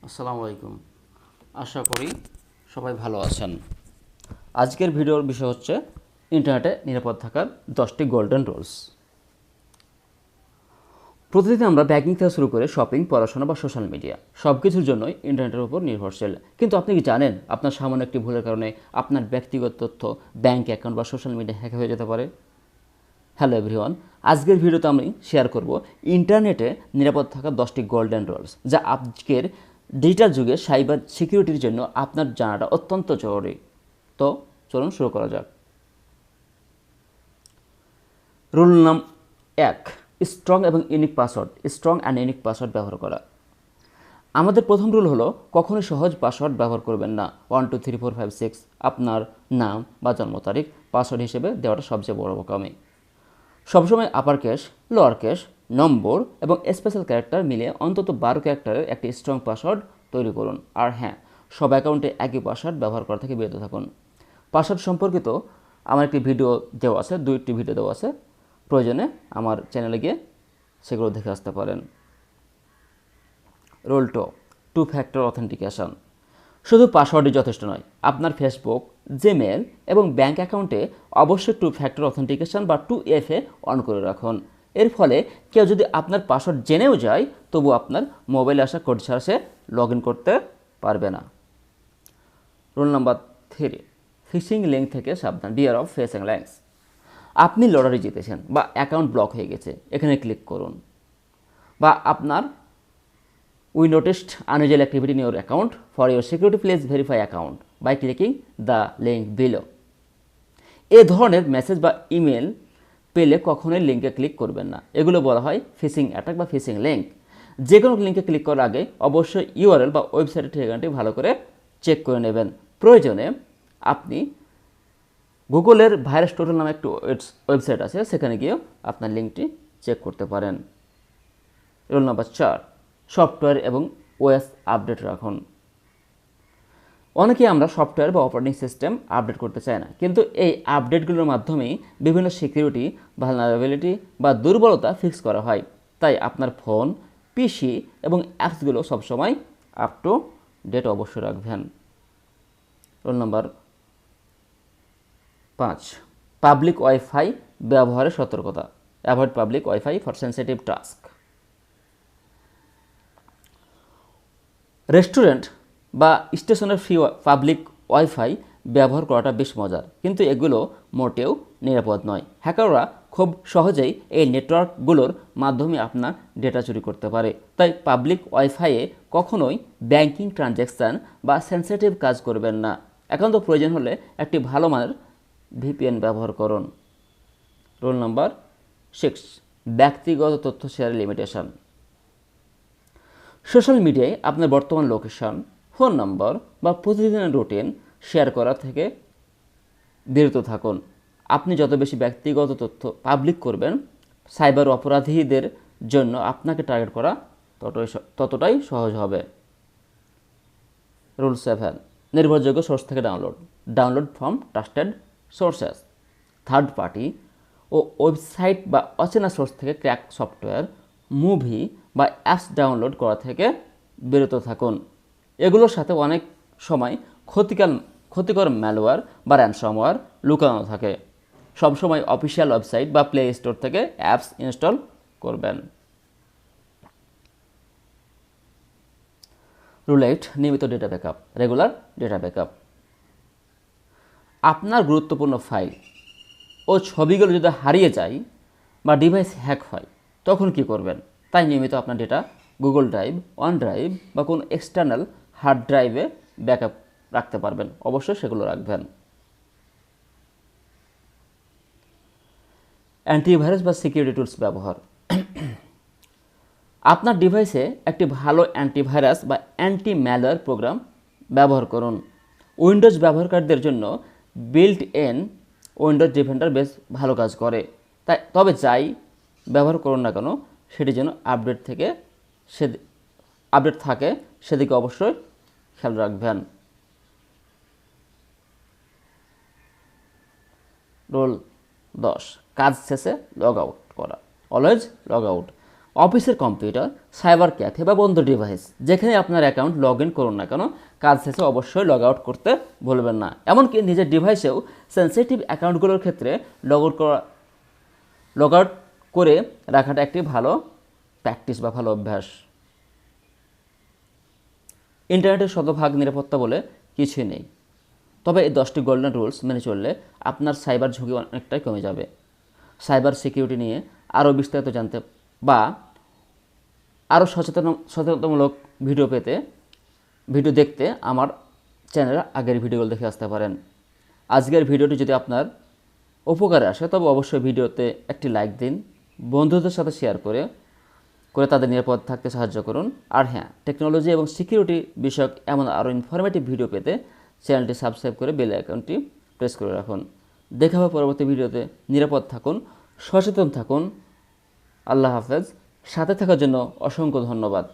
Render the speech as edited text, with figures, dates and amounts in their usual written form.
আসসালামু আলাইকুম। আশা করি সবাই ভালো আছেন। আজকের ভিডিওর বিষয় হচ্ছে ইন্টারনেটে নিরাপদ থাকার 10টি গোল্ডেন রুলস। প্রতিদিন আমরা ব্যাংকিং থেকে শুরু করে শপিং, পড়াশোনা বা সোশ্যাল মিডিয়া সব কিছুর জন্যই ইন্টারনেটের উপর নির্ভরশীল। কিন্তু আপনি কি জানেন আপনার সামান্য একটি ভুলের কারণে আপনার ব্যক্তিগত তথ্য, ব্যাংক অ্যাকাউন্ট বা সোশ্যাল মিডিয়া হ্যাক হয়ে যেতে পারে? হ্যালো এভরিওয়ান, আজকের ভিডিওতে আমি শেয়ার করব ইন্টারনেটে নিরাপদ থাকা 10টি গোল্ডেন রুলস, যা আজকের ডিজিটাল যুগে সাইবার সিকিউরিটির জন্য আপনার জানাটা অত্যন্ত জরুরি। তো চলুন শুরু করা যাক। রুল নাম 1, স্ট্রং এবং unique password. Strong and unique password ব্যবহার করা। আমাদের প্রথম রুল হলো কখনোই সহজ পাসওয়ার্ড ব্যবহার করবেন না। 123456 আপনার নাম বা জন্ম তারিখ পাসওয়ার্ড হিসেবে দেওয়াটা সবচেয়ে বড় বোকামি। সবসময় আপার কেস, লোয়ার কেস, নম্বর এবং স্পেশাল ক্যারেক্টার মিলিয়ে অন্তত 12 ক্যারেক্টারের একটি স্ট্রং পাসওয়ার্ড তৈরি করুন। আর হ্যাঁ, সব অ্যাকাউন্টে একই পাসওয়ার্ড ব্যবহার করা থেকে বিরত থাকুন। পাসওয়ার্ড সম্পর্কিত আমার একটি ভিডিও দেওয়া আছে, 2টি ভিডিও দেওয়া আছে, প্রয়োজনে আমার চ্যানেলে গিয়ে সেগুলো দেখে আসতে পারেন। Rule 2, two factor authentication. শুধু পাসওয়ার্ডই যথেষ্ট নয়, আপনার ফেসবুক, জিমেল এবং ব্যাঙ্ক অ্যাকাউন্টে অবশ্যই টু ফ্যাক্টর অথেন্টিকেশন বা 2FA অন করে রাখুন। এর ফলে কেউ যদি আপনার পাসওয়ার্ড জেনেও যায়, তবু আপনার মোবাইলে আসা কোড ছাড়া সে লগ ইন করতে পারবে না। রোল নাম্বার 3, ফিশিং লিঙ্ক থেকে সাবধান। বিয়ার অফ ফিশিং লিঙ্কস। আপনি লটারি জিতেছেন বা অ্যাকাউন্ট ব্লক হয়ে গেছে, এখানে ক্লিক করুন। বা আপনার We noticed unusual activity in your account. For your security, please verify account by clicking the link below. এ ধরনের মেসেজ বা ইমেল পেলে কখনোই লিঙ্কে ক্লিক করবেন না। এগুলো বলা হয় ফিশিং অ্যাটাক বা ফিশিং লিঙ্ক। যে কোনো লিঙ্কে ক্লিক করার আগে অবশ্যই ইউআরএল বা ওয়েবসাইটের ঠিকানাটি ভালো করে চেক করে নেবেন। প্রয়োজনে আপনি গুগলের ভাইরাস টোটাল নামে একটি ওয়েবসাইট আছে, সেখানে গিয়েও আপনার লিঙ্কটি চেক করতে পারেন। রোল নাম্বার 4, সফটওয়্যার এবং ওএস আপডেট রাখুন। অনেকেই আমরা সফটওয়্যার বা অপারেটিং সিস্টেম আপডেট করতে চাই না, কিন্তু এই আপডেটগুলোর মাধ্যমেই বিভিন্ন সিকিউরিটি, ভালনারেবিলিটি বা দুর্বলতা ফিক্স করা হয়। তাই আপনার ফোন, পিসি এবং অ্যাপসগুলো সবসময় আপ টু ডেট অবশ্যই রাখবেন। রোল নাম্বার 5, পাবলিক ওয়াইফাই ব্যবহারের সতর্কতা। Avoid public wifi for sensitive task. Restaurant বা স্টেশনের ফ্রি পাবলিক ওয়াইফাই ব্যবহার করাটা বেশ মজার, কিন্তু এগুলো মোটেও নিরাপদ নয়। হ্যাকাররা খুব সহজেই এই নেটওয়ার্কগুলোর মাধ্যমে আপনার ডেটা চুরি করতে পারে। তাই পাবলিক ওয়াইফাইয়ে কখনোই ব্যাংকিং ট্রানজ্যাকশান বা সেন্সিটিভ কাজ করবেন না। একান্ত প্রয়োজন হলে একটি ভালো মানের ভিপিএন ব্যবহার করুন। রোল নাম্বার 6, ব্যক্তিগত তথ্য শেয়ারের লিমিটেশন। সোশ্যাল মিডিয়ায় আপনার বর্তমান লোকেশন, ফোন নম্বর বা প্রতিদিনের রুটিন শেয়ার করা থেকে বিরত থাকুন। আপনি যত বেশি ব্যক্তিগত তথ্য পাবলিক করবেন, সাইবার অপরাধীদের জন্য আপনাকে টার্গেট করা ততটাই সহজ হবে। রুল 7, নির্ভরযোগ্য সোর্স থেকে download from trusted sources. Third party ও ওয়েবসাইট বা অচেনা সোর্স থেকে ক্র্যাক সফটওয়্যার, মুভি বা অ্যাপস ডাউনলোড করা থেকে বিরত থাকুন। এগুলোর সাথে অনেক সময় ক্ষতিকর ম্যালওয়্যার বা র্যানসমওয়্যার লুকানো থাকে। সবসময় অফিসিয়াল ওয়েবসাইট বা প্লে স্টোর থেকে অ্যাপস ইনস্টল করবেন। রুল 8, নিয়মিত data backup, regular data backup. আপনার গুরুত্বপূর্ণ ফাইল ও ছবিগুলো যদি হারিয়ে যায় বা ডিভাইস হ্যাক হয়, তখন কি করবেন? তাই নিয়মিত আপনার data Google drive, one drive বা কোনো এক্সটার্নাল হার্ড ড্রাইভে ব্যাকআপ রাখতে পারবেন। অবশ্যই সেগুলো রাখবেন। অ্যান্টিভাইরাস বা সিকিউরিটি টুলস ব্যবহার। আপনার ডিভাইসে একটি ভালো অ্যান্টিভাইরাস বা অ্যান্টি ম্যালওয়্যার প্রোগ্রাম ব্যবহার করুন। উইন্ডোজ ব্যবহারকারীদের জন্য বিল্ট ইন উইন্ডোজ ডিফেন্ডার বেশ ভালো কাজ করে। তবে যাই ব্যবহার করুন না কেন, সেটি যেন আপডেট থাকে সেদিকে অবশ্যই খেয়াল রাখবেন। রোল 10, কাজ শেষে লগ আউট করা। Always log out. অফিসের কম্পিউটার, সাইবার ক্যাফে বা বন্ধ ডিভাইস যেখানে আপনার অ্যাকাউন্ট লগ ইন করুন না কেন, কাজ শেষে অবশ্যই লগ আউট করতে ভুলবেন না। এমনকি নিজের ডিভাইসেও সেন্সিটিভ অ্যাকাউন্টগুলোর ক্ষেত্রে লগ আউট করে রাখাটা একটি ভালো প্র্যাকটিস বা ভালো অভ্যাস। ইন্টারনেটের শতভাগ নিরাপত্তা বলে কিছুই নেই, তবে এই 10টি গোল্ডেন রুলস মেনে চললে আপনার সাইবার ঝুঁকি অনেকটাই কমে যাবে। সাইবার সিকিউরিটি নিয়ে আরও বিস্তারিত জানতে বা আরও সচেতনতামূলক ভিডিও দেখতে আমার চ্যানেলের আগের ভিডিওগুলো দেখে আসতে পারেন। আজকের ভিডিওটি যদি আপনার উপকারে আসে তবে অবশ্যই ভিডিওতে একটি লাইক দিন, বন্ধুদের সাথে শেয়ার করে তাদের নিরাপদ থাকতে সাহায্য করুন। আর হ্যাঁ, টেকনোলজি এবং সিকিউরিটি বিষয়ক এমন আরও ইনফরমেটিভ ভিডিও পেতে চ্যানেলটি সাবস্ক্রাইব করে বেল আইকনটি প্রেস করে রাখুন। দেখা হবে পরবর্তী ভিডিওতে। নিরাপদ থাকুন, সচেতন থাকুন। আল্লাহ হাফেজ। সাথে থাকার জন্য অসংখ্য ধন্যবাদ।